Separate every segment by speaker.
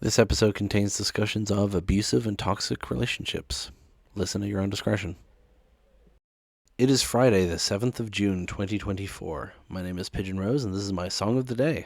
Speaker 1: This episode contains discussions of abusive and toxic relationships. Listen at your own discretion. It is Friday, the 7th of June, 2024. My name is Pigeon Rose, and this is my song of the day.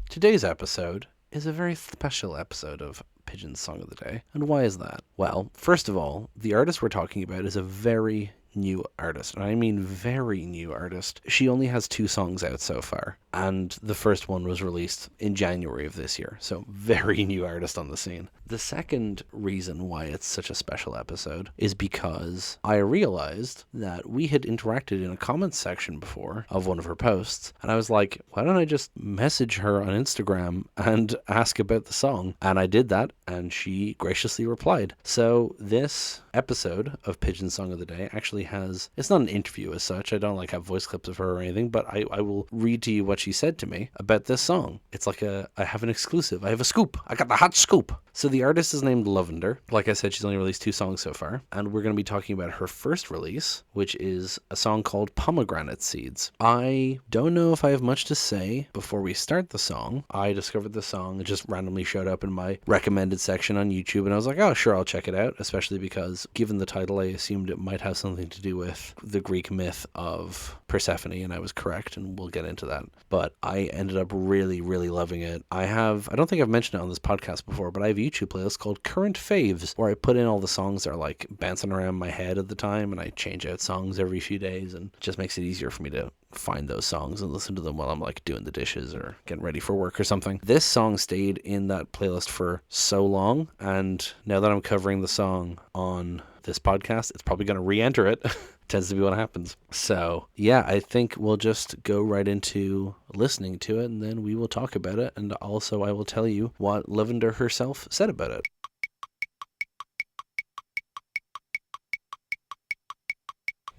Speaker 1: Today's episode is a very special episode of Pigeon's Song of the Day. And why is that? Well, first of all, the artist we're talking about is a very new artist, and I mean very new artist. She only has 2 songs out so far, and the first one was released in January of this year, so very new artist on the scene. The second reason why it's such a special episode is because I realized that we had interacted in a comments section before of one of her posts, and I was like, why don't I just message her on Instagram and ask about the song? And I did that, and she graciously replied. So this episode of Pigeon's Song of the Day actually has, it's not an interview as such, I don't have voice clips of her or anything, but I will read to you what she said to me about this song. It's like I have an exclusive, I have a scoop, I got the hot scoop. So the artist is named Lovender. Like I said, she's only released 2 songs so far, and we're going to be talking about her first release, which is a song called Pomegranate Seeds. I don't know if I have much to say before we start the song. I discovered the song, it just randomly showed up in my recommended section on YouTube, and I was like, oh sure, I'll check it out, especially because given the title, I assumed it might have something to do with the Greek myth of Persephone, and I was correct, and we'll get into that. But I ended up really loving it. I don't think I've mentioned it on this podcast before, but I have a YouTube playlist called Current Faves, where I put in all the songs that are like bouncing around my head at the time, and I change out songs every few days, and it just makes it easier for me to find those songs and listen to them while I'm like doing the dishes or getting ready for work or something. This song stayed in that playlist for so long, and now that I'm covering the song on this podcast, it's probably going to re-enter it. Tends to be what happens. So yeah, I think we'll just go right into listening to it, and then we will talk about it, and also I will tell you what Lovender herself said about it.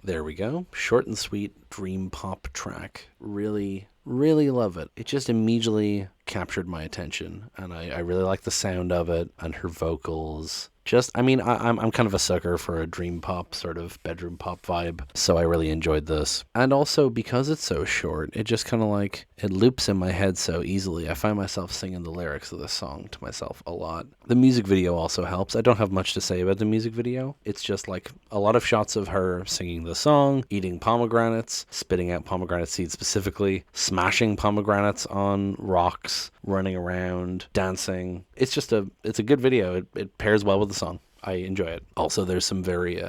Speaker 1: There we go. Short and sweet dream pop track. Really love it. It just immediately captured my attention, and I really like the sound of it and her vocals. I'm kind of a sucker for a dream pop, sort of bedroom pop vibe, so I really enjoyed this. And also, because it's so short, it just kind of it loops in my head so easily. I find myself singing the lyrics of this song to myself a lot. The music video also helps. I don't have much to say about the music video. It's just a lot of shots of her singing the song, eating pomegranates, spitting out pomegranate seeds specifically, smashing pomegranates on rocks, running around, dancing. It's a good video. It pairs well with the song. I enjoy it. Also, there's some very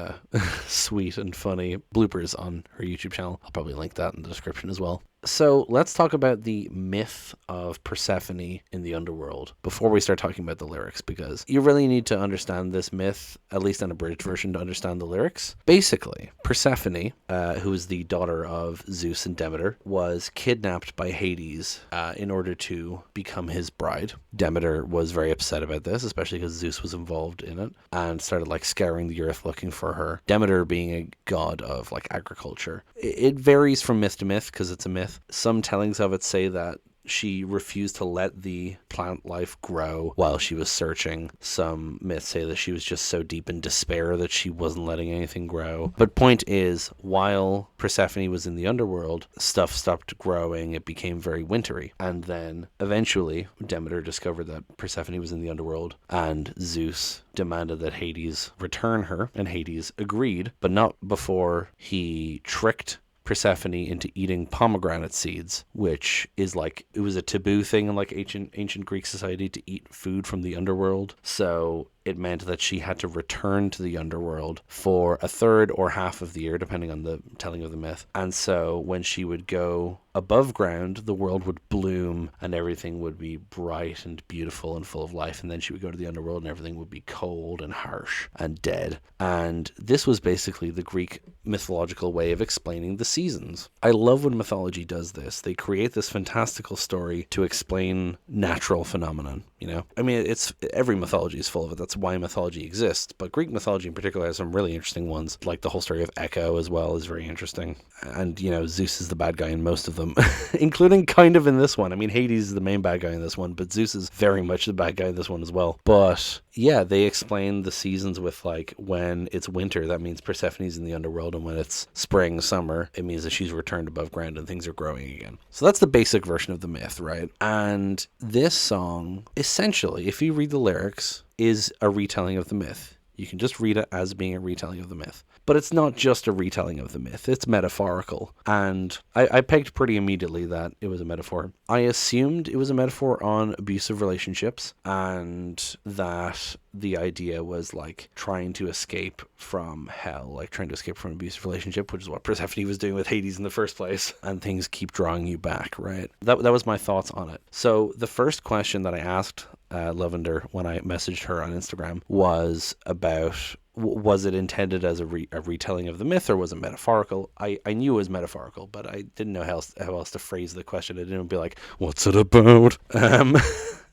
Speaker 1: sweet and funny bloopers on her YouTube channel. I'll probably link that in the description as well. So let's talk about the myth of Persephone in the underworld before we start talking about the lyrics, because you really need to understand this myth, at least in a British version, to understand the lyrics. Basically, Persephone, who is the daughter of Zeus and Demeter, was kidnapped by Hades in order to become his bride. Demeter was very upset about this, especially because Zeus was involved in it, and started scouring the earth looking for her. Demeter being a god of agriculture. It varies from myth to myth because it's a myth. Some tellings of it say that she refused to let the plant life grow while she was searching. Some myths say that she was just so deep in despair that she wasn't letting anything grow. But point is, while Persephone was in the underworld, stuff stopped growing. It became very wintry. And then eventually Demeter discovered that Persephone was in the underworld, and Zeus demanded that Hades return her, and Hades agreed, but not before he tricked Persephone into eating pomegranate seeds, which is it was a taboo thing in ancient Greek society to eat food from the underworld. So it meant that she had to return to the underworld for a third or half of the year, depending on the telling of the myth. And so when she would go above ground, the world would bloom and everything would be bright and beautiful and full of life. And then she would go to the underworld and everything would be cold and harsh and dead. And this was basically the Greek mythological way of explaining the seasons. I love when mythology does this. They create this fantastical story to explain natural phenomenon. you know? I mean, it's every mythology is full of it. That's why mythology exists. But Greek mythology in particular has some really interesting ones. Like the whole story of Echo as well is very interesting. And, you know, Zeus is the bad guy in most of them, including kind of in this one. I mean, Hades is the main bad guy in this one, but Zeus is very much the bad guy in this one as well. But yeah, they explain the seasons with like when it's winter, that means Persephone's in the underworld, and when it's spring, summer, it means that she's returned above ground and things are growing again. So that's the basic version of the myth, right? And this song, essentially, if you read the lyrics, is a retelling of the myth. You can just read it as being a retelling of the myth. But it's not just a retelling of the myth. It's metaphorical. And I pegged pretty immediately that it was a metaphor. I assumed it was a metaphor on abusive relationships, and that the idea was like trying to escape from hell, like trying to escape from an abusive relationship, which is what Persephone was doing with Hades in the first place. And things keep drawing you back, right? That was my thoughts on it. So the first question that I asked Lovender when I messaged her on Instagram was about, was it intended as a retelling of the myth, or was it metaphorical? I knew it was metaphorical, but I didn't know how else to phrase the question. I didn't be like, what's it about?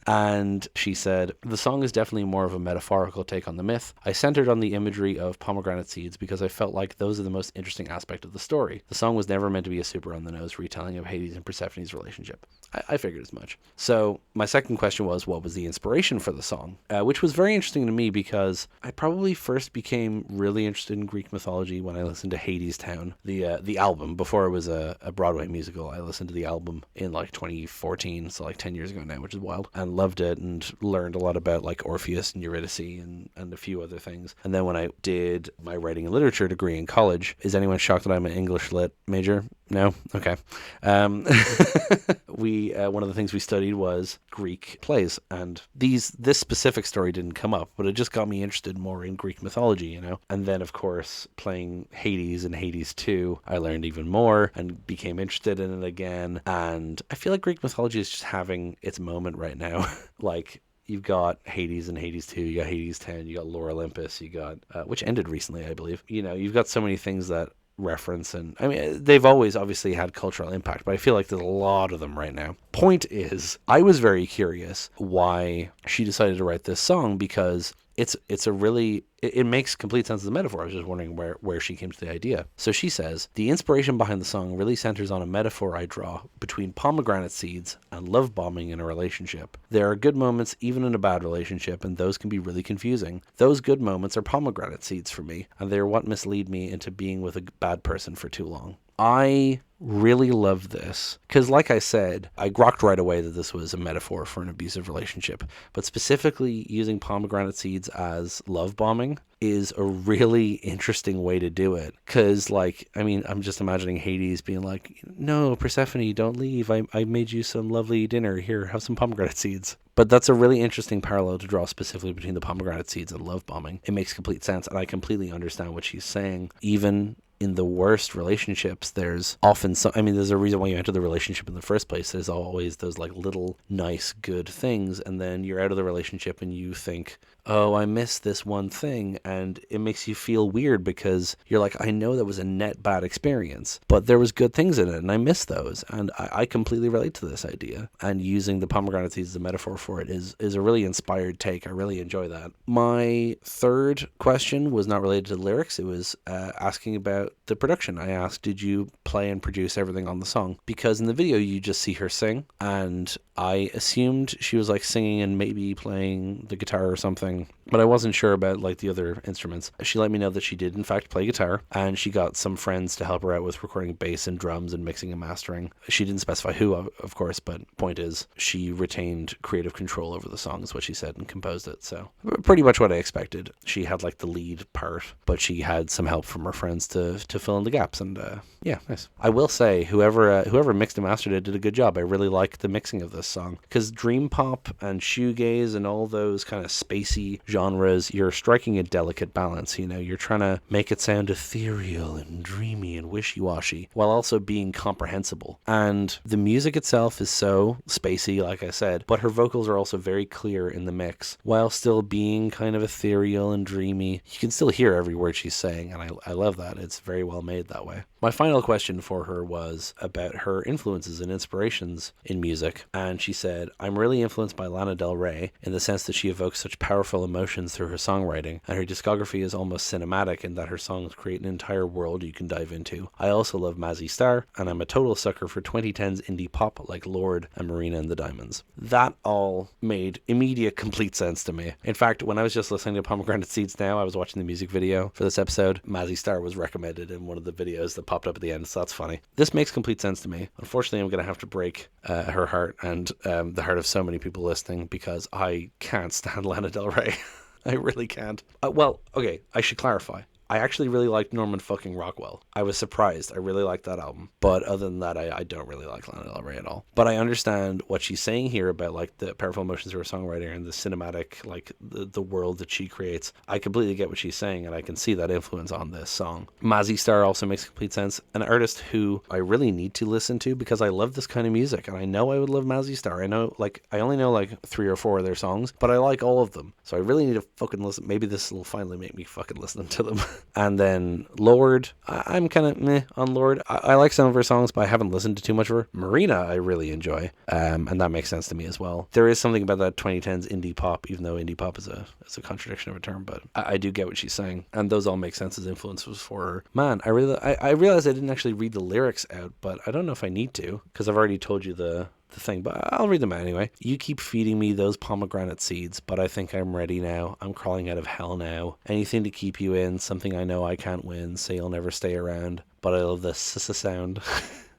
Speaker 1: And she said, the song is definitely more of a metaphorical take on the myth. I centered on the imagery of pomegranate seeds because I felt like those are the most interesting aspect of the story. The song was never meant to be a super on the nose retelling of Hades and Persephone's relationship. I figured as much. So my second question was, what was the inspiration for the song? Which was very interesting to me because I probably first became really interested in Greek mythology when I listened to Hades Town, the album. Before it was a Broadway musical, I listened to the album in like 2014, so like 10 years ago now, which is wild. And loved it and learned a lot about like Orpheus and Eurydice and a few other things. And then when I did my writing and literature degree in college, is anyone shocked that I'm an English lit major? No? Okay. One of the things we studied was Greek plays, and this specific story didn't come up, but it just got me interested more in Greek mythology, you know? And then, of course, playing Hades and Hades 2, I learned even more and became interested in it again. And I feel like Greek mythology is just having its moment right now. Like, you've got Hades and Hades 2, you got Hades 10, you got Lore Olympus, you got, which ended recently, I believe. You know, you've got so many things that reference, and I mean, they've always obviously had cultural impact, but I feel like there's a lot of them right now. Point is, I was very curious why she decided to write this song, because it's a really, it makes complete sense as a metaphor. I was just wondering where she came to the idea. So she says, the inspiration behind the song really centers on a metaphor I draw between pomegranate seeds and love bombing in a relationship. There are good moments even in a bad relationship, and those can be really confusing. Those good moments are pomegranate seeds for me, and they're what mislead me into being with a bad person for too long. I really love this because, like I said, I grokked right away that this was a metaphor for an abusive relationship, but specifically using pomegranate seeds as love bombing is a really interesting way to do it. Because, like, I mean, I'm just imagining Hades being like, no, Persephone, don't leave. I made you some lovely dinner. Here, have some pomegranate seeds. But that's a really interesting parallel to draw specifically between the pomegranate seeds and love bombing. It makes complete sense, and I completely understand what she's saying. Even in the worst relationships, there's often there's a reason why you enter the relationship in the first place. There's always those like little nice good things, and then you're out of the relationship and you think, oh, I missed this one thing, and it makes you feel weird because you're like, I know that was a net bad experience, but there was good things in it, and I missed those, and I completely relate to this idea, and using the pomegranate seeds as a metaphor for it is a really inspired take. I really enjoy that. My third question was not related to the lyrics. It was asking about the production. I asked, did you play and produce everything on the song? Because in the video, you just see her sing, and I assumed she was like singing and maybe playing the guitar or something, but I wasn't sure about like the other instruments. She let me know that she did in fact play guitar, and she got some friends to help her out with recording bass and drums and mixing and mastering. She didn't specify who, of course, but point is, she retained creative control over the song is what she said, and composed it. So pretty much what I expected. She had like the lead part, but she had some help from her friends to fill in the gaps, and yeah, nice. I will say, whoever mixed and mastered it did a good job. I really like the mixing of this song, because dream pop and shoegaze and all those kind of spacey genres, you're striking a delicate balance. You know, you're trying to make it sound ethereal and dreamy and wishy-washy while also being comprehensible. And the music itself is so spacey, like I said, but her vocals are also very clear in the mix while still being kind of ethereal and dreamy. You can still hear every word she's saying, and I love that. It's very well made that way. My final question for her was about her influences and inspirations in music. And she said, I'm really influenced by Lana Del Rey in the sense that she evokes such powerful emotions through her songwriting, and her discography is almost cinematic in that her songs create an entire world you can dive into. I also love Mazzy Star, and I'm a total sucker for 2010s indie pop like Lorde and Marina and the Diamonds. That all made immediate complete sense to me. In fact, when I was just listening to Pomegranate Seeds now, I was watching the music video for this episode. Mazzy Star was recommended in one of the videos that popped up at the end, so that's funny. This makes complete sense to me. Unfortunately, I'm going to have to break her heart and the heart of so many people listening, because I can't stand Lana Del Rey. I really can't. Well, okay, I should clarify. I actually really liked Norman fucking Rockwell. I was surprised. I really liked that album. But other than that, I don't really like Lana Del Rey at all. But I understand what she's saying here about like the powerful emotions of her songwriter and the cinematic, like the world that she creates. I completely get what she's saying, and I can see that influence on this song. Mazzy Star also makes complete sense. An artist who I really need to listen to because I love this kind of music, and I know I would love Mazzy Star. I know, like, I only know like 3 or 4 of their songs, but I like all of them. So I really need to fucking listen. Maybe this will finally make me fucking listen to them. And then Lorde, I'm kind of meh on Lorde. I like some of her songs, but I haven't listened to too much of her. Marina, I really enjoy, and that makes sense to me as well. There is something about that 2010s indie pop, even though indie pop is a contradiction of a term, but I do get what she's saying, and those all make sense as influences for her. Man, I realized I didn't actually read the lyrics out, but I don't know if I need to, because I've already told you the thing, but I'll read them out anyway. You keep feeding me those pomegranate seeds, but I think I'm ready now. I'm crawling out of hell now. Anything to keep you in, something I know I can't win, say you'll never stay around, but I love the sound.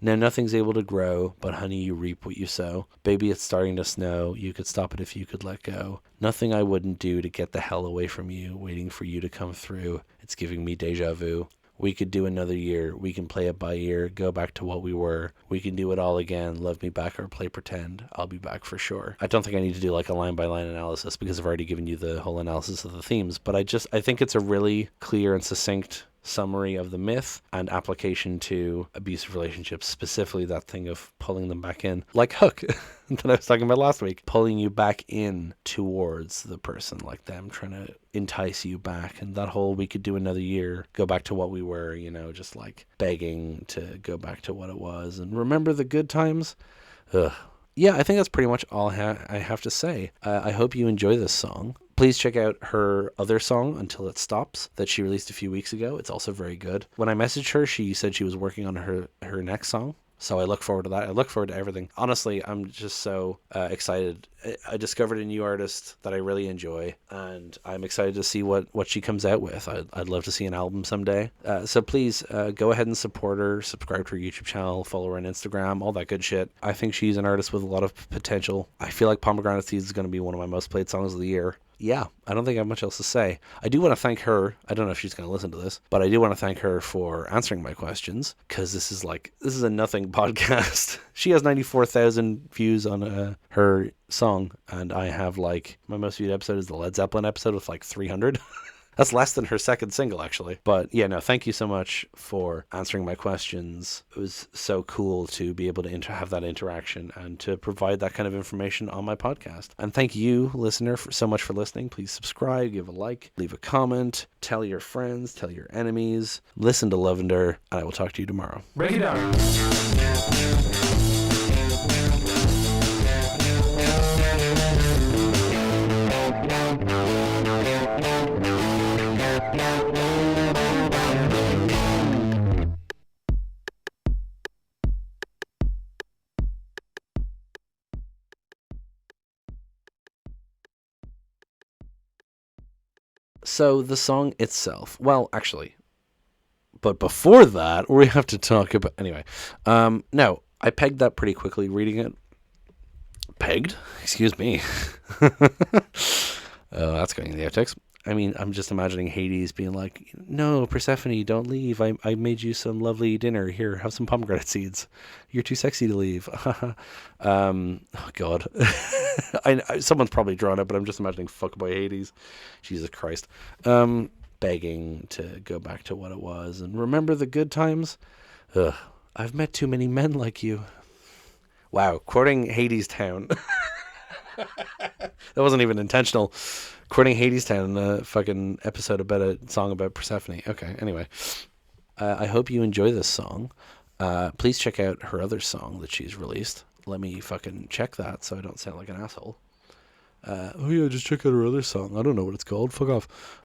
Speaker 1: Now nothing's able to grow, but honey, you reap what you sow. Baby, it's starting to snow. You could stop it if you could let go. Nothing I wouldn't do to get the hell away from you, waiting for you to come through. It's giving me deja vu. We could do another year. We can play it by ear, go back to what we were. We can do it all again. Love me back or play pretend. I'll be back for sure. I don't think I need to do like a line by line analysis because I've already given you the whole analysis of the themes, but I think it's a really clear and succinct summary of the myth and application to abusive relationships, specifically that thing of pulling them back in, like Hook that I was talking about last week, pulling you back in towards the person, like them trying to entice you back, and that whole we could do another year, go back to what we were, you know, just like begging to go back to what it was and remember the good times. Ugh. Yeah, I think that's pretty much all I have to say. I hope you enjoy this song. Please check out her other song, Until It Stops, that she released a few weeks ago. It's also very good. When I messaged her, she said she was working on her next song. So I look forward to that. I look forward to everything. Honestly, I'm just so excited. I discovered a new artist that I really enjoy, and I'm excited to see what she comes out with. I'd love to see an album someday. So please go ahead and support her, subscribe to her YouTube channel, follow her on Instagram, all that good shit. I think she's an artist with a lot of potential. I feel like Pomegranate Seeds is going to be one of my most played songs of the year. Yeah, I don't think I have much else to say. I do want to thank her. I don't know if she's going to listen to this, but I do want to thank her for answering my questions, because this is a nothing podcast. She has 94,000 views on her song, and I have like, my most viewed episode is the Led Zeppelin episode with like 300. That's less than her second single, actually. But yeah, no, thank you so much for answering my questions. It was so cool to be able to have that interaction and to provide that kind of information on my podcast. And thank you, listener, so much for listening. Please subscribe, give a like, leave a comment, tell your friends, tell your enemies, listen to Lovender, and I will talk to you tomorrow.
Speaker 2: Break it down.
Speaker 1: So the song itself, well, actually, but before that, we have to talk about, anyway, no, I pegged that pretty quickly reading it. Pegged? Excuse me. That's going in the outtakes. I mean, I'm just imagining Hades being like, no, Persephone, don't leave. I made you some lovely dinner. Here, have some pomegranate seeds. You're too sexy to leave. Oh, God. Someone's probably drawn it, but I'm just imagining fuckboy Hades. Jesus Christ. Begging to go back to what it was and remember the good times. Ugh, I've met too many men like you. Wow, quoting Hades Town. That wasn't even intentional. Quoting Hades Town in a fucking episode about a song about Persephone. Okay, anyway. I hope you enjoy this song. Please check out her other song that she's released. Let me fucking check that so I don't sound like an asshole. Oh yeah, just check out her other song. I don't know what it's called. Fuck off.